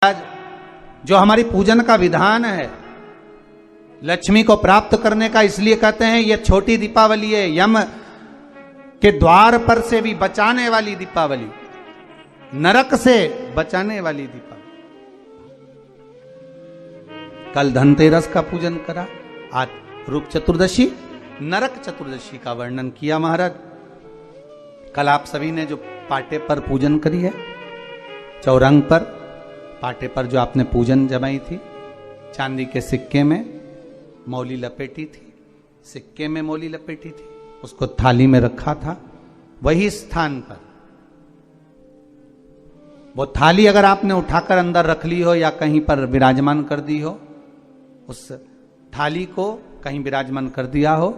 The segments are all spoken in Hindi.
जो हमारी पूजन का विधान है, लक्ष्मी को प्राप्त करने का, इसलिए कहते हैं यह छोटी दीपावली है, यम के द्वार पर से भी बचाने वाली दीपावली, नरक से बचाने वाली दीपावली। कल धनतेरस का पूजन करा, आज रूप चतुर्दशी, नरक चतुर्दशी का वर्णन किया महाराज। कल आप सभी ने जो पाटे पर पूजन करी है, चौरंग पर पाटे पर जो आपने पूजन जमाई थी, चांदी के सिक्के में मौली लपेटी थी, सिक्के में मौली लपेटी थी, उसको थाली में रखा था, वही स्थान पर वो थाली अगर आपने उठाकर अंदर रख ली हो या कहीं पर विराजमान कर दी हो, उस थाली को कहीं विराजमान कर दिया हो,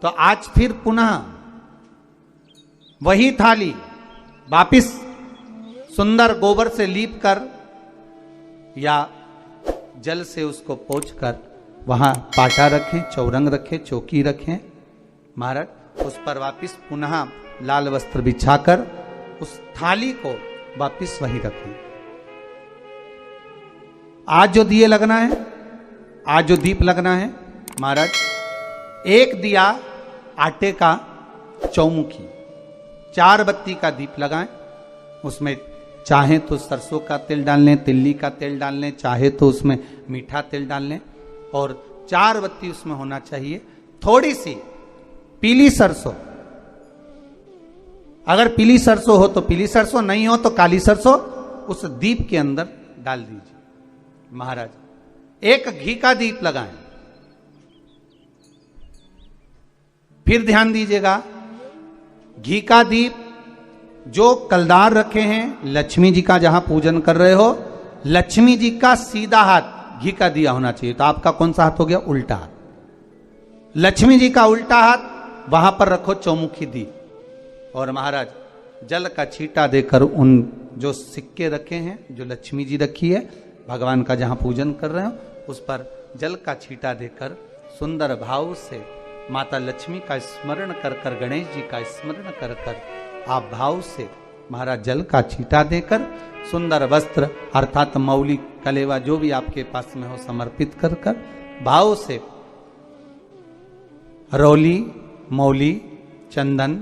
तो आज फिर पुनः वही थाली वापिस सुंदर गोबर से लीप कर या जल से उसको पोंछकर वहां पाटा रखें, चौरंग रखें, चौकी रखें महाराज, उस पर वापिस पुनः लाल वस्त्र बिछाकर उस थाली को वापिस वहीं रखें। आज जो दिए लगना है, आज जो दीप लगना है महाराज, एक दिया आटे का चौमुखी, 4 बत्ती का दीप लगाएं, उसमें चाहे तो सरसों का तेल डाल लें, तिल्ली का तेल डाल लें, चाहे तो उसमें मीठा तेल डाल लें, और 4 बत्ती उसमें होना चाहिए। थोड़ी सी पीली सरसों, अगर पीली सरसों हो तो पीली सरसों, नहीं हो तो काली सरसों उस दीप के अंदर डाल दीजिए महाराज। एक घी का दीप लगाएं। फिर ध्यान दीजिएगा, घी का दीप जो कलदार रखे हैं, लक्ष्मी जी का जहां पूजन कर रहे हो, लक्ष्मी जी का सीधा हाथ घी का दिया होना चाहिए। तो आपका कौन सा हाथ हो गया? उल्टा हाथ। लक्ष्मी जी का उल्टा हाथ वहां पर रखो चौमुखी दीप, और महाराज जल का छींटा देकर उन जो सिक्के रखे हैं, जो लक्ष्मी जी रखी है, भगवान का जहां पूजन कर रहे हो, उस पर जल का छींटा देकर सुंदर भाव से माता लक्ष्मी का स्मरण कर कर, गणेश जी का स्मरण कर कर आप भाव से महाराज जल का छींटा देकर सुंदर वस्त्र अर्थात मौली, कलेवा जो भी आपके पास में हो समर्पित कर कर भाव से रौली, मौली, चंदन,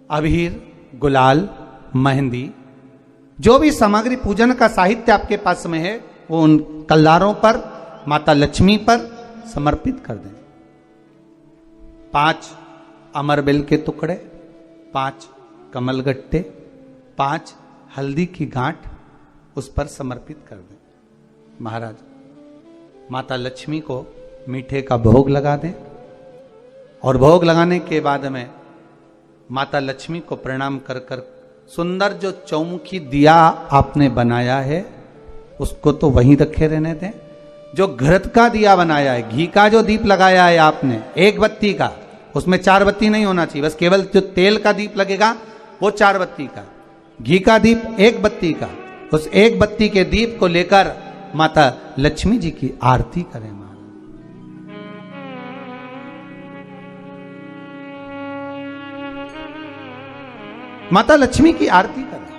अबीर, गुलाल, मेहंदी, जो भी सामग्री पूजन का साहित्य आपके पास में है, वो उन कलदारों पर, माता लक्ष्मी पर समर्पित कर दें। 5 अमरबेल के टुकड़े, 5 कमलगट्टे, 5 हल्दी की गांठ उस पर समर्पित कर दें महाराज। माता लक्ष्मी को मीठे का भोग लगा दें, और भोग लगाने के बाद में माता लक्ष्मी को प्रणाम कर कर सुंदर जो चौमुखी दिया आपने बनाया है उसको तो वहीं रखे रहने दें। जो घृत का दिया बनाया है, घी का जो दीप लगाया है आपने 1 बत्ती का, उसमें 4 बत्ती नहीं होना चाहिए, बस केवल जो तेल का दीप लगेगा वो 4 बत्ती का, घी का दीप 1 बत्ती का, उस 1 बत्ती के दीप को लेकर माता लक्ष्मी जी की आरती करें महाराज। माता लक्ष्मी की आरती करें,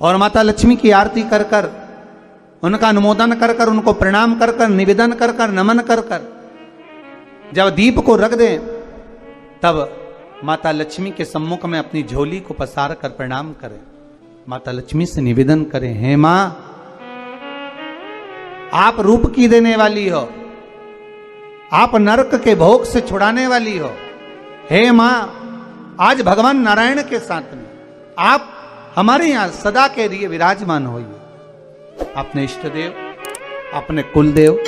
और माता लक्ष्मी की आरती कर कर, उनका अनुमोदन कर कर, उनको प्रणाम कर कर, निवेदन कर कर, नमन कर कर जब दीप को रख दें, तब माता लक्ष्मी के सम्मुख में अपनी झोली को पसार कर प्रणाम करें। माता लक्ष्मी से निवेदन करें, हे मां, आप रूप की देने वाली हो, आप नरक के भोग से छुड़ाने वाली हो। हे मां, आज भगवान नारायण के साथ में आप हमारे यहां सदा के लिए विराजमान होइए। अपने इष्ट देव, अपने कुल देव,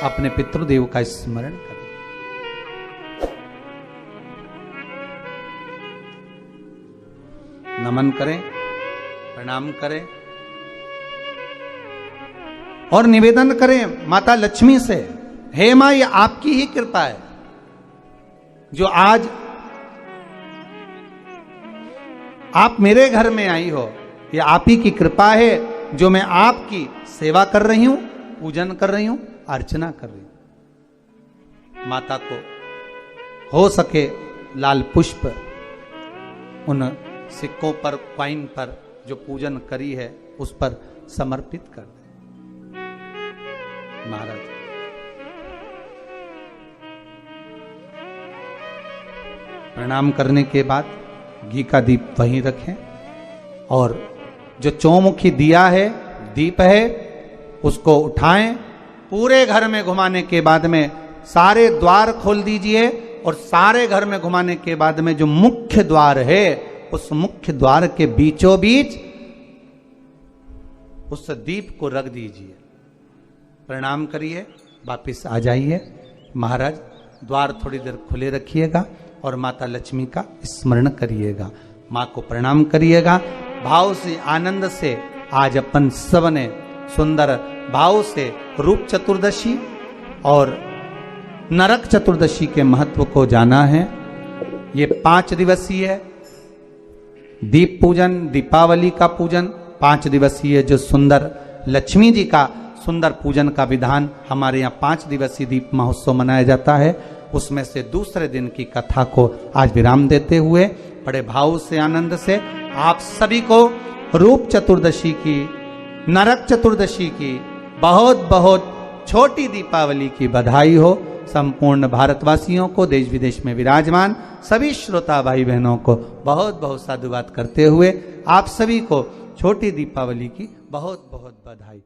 अपने पितृदेव का स्मरण करें। नमन करें, प्रणाम करें, और निवेदन करें माता लक्ष्मी से, हे मां, ये आपकी ही कृपा है जो आज आप मेरे घर में आई हो। ये आप ही की कृपा है जो मैं आपकी सेवा कर रही हूं, पूजन कर रही हूं, अर्चना कर रही हूं। माता को हो सके लाल पुष्प उन सिक्कों पर, क्वाइन पर जो पूजन करी है उस पर समर्पित कर दें। महाराज प्रणाम करने के बाद घी का दीप वहीं रखें और जो चौमुखी दिया है, दीप है, उसको उठाएं, पूरे घर में घुमाने के बाद में सारे द्वार खोल दीजिए और सारे घर में घुमाने के बाद में जो मुख्य द्वार है उस मुख्य द्वार के बीचों बीच उस दीप को रख दीजिए। प्रणाम करिए, वापिस आ जाइए। महाराज द्वार थोड़ी देर खुले रखिएगा और माता लक्ष्मी का स्मरण करिएगा, माँ को प्रणाम करिएगा। भाव से, आनंद से आज अपन सबने सुंदर भाव से रूप चतुर्दशी और नरक चतुर्दशी के महत्व को जाना है। ये 5 दिवसीय दीप पूजन, दीपावली का पूजन, 5 दिवसीय जो सुंदर लक्ष्मी जी का सुंदर पूजन का विधान हमारे यहाँ 5 दिवसीय दीप महोत्सव मनाया जाता है। उसमें से दूसरे दिन की कथा को आज विराम देते हुए बड़े भाव से, आनंद से आप सभी को रूप चतुर्दशी की, नरक चतुर्दशी की बहुत बहुत छोटी दीपावली की बधाई हो। संपूर्ण भारतवासियों को, देश विदेश में विराजमान सभी श्रोता भाई बहनों को बहुत बहुत साधुवाद करते हुए आप सभी को छोटी दीपावली की बहुत बहुत बधाई।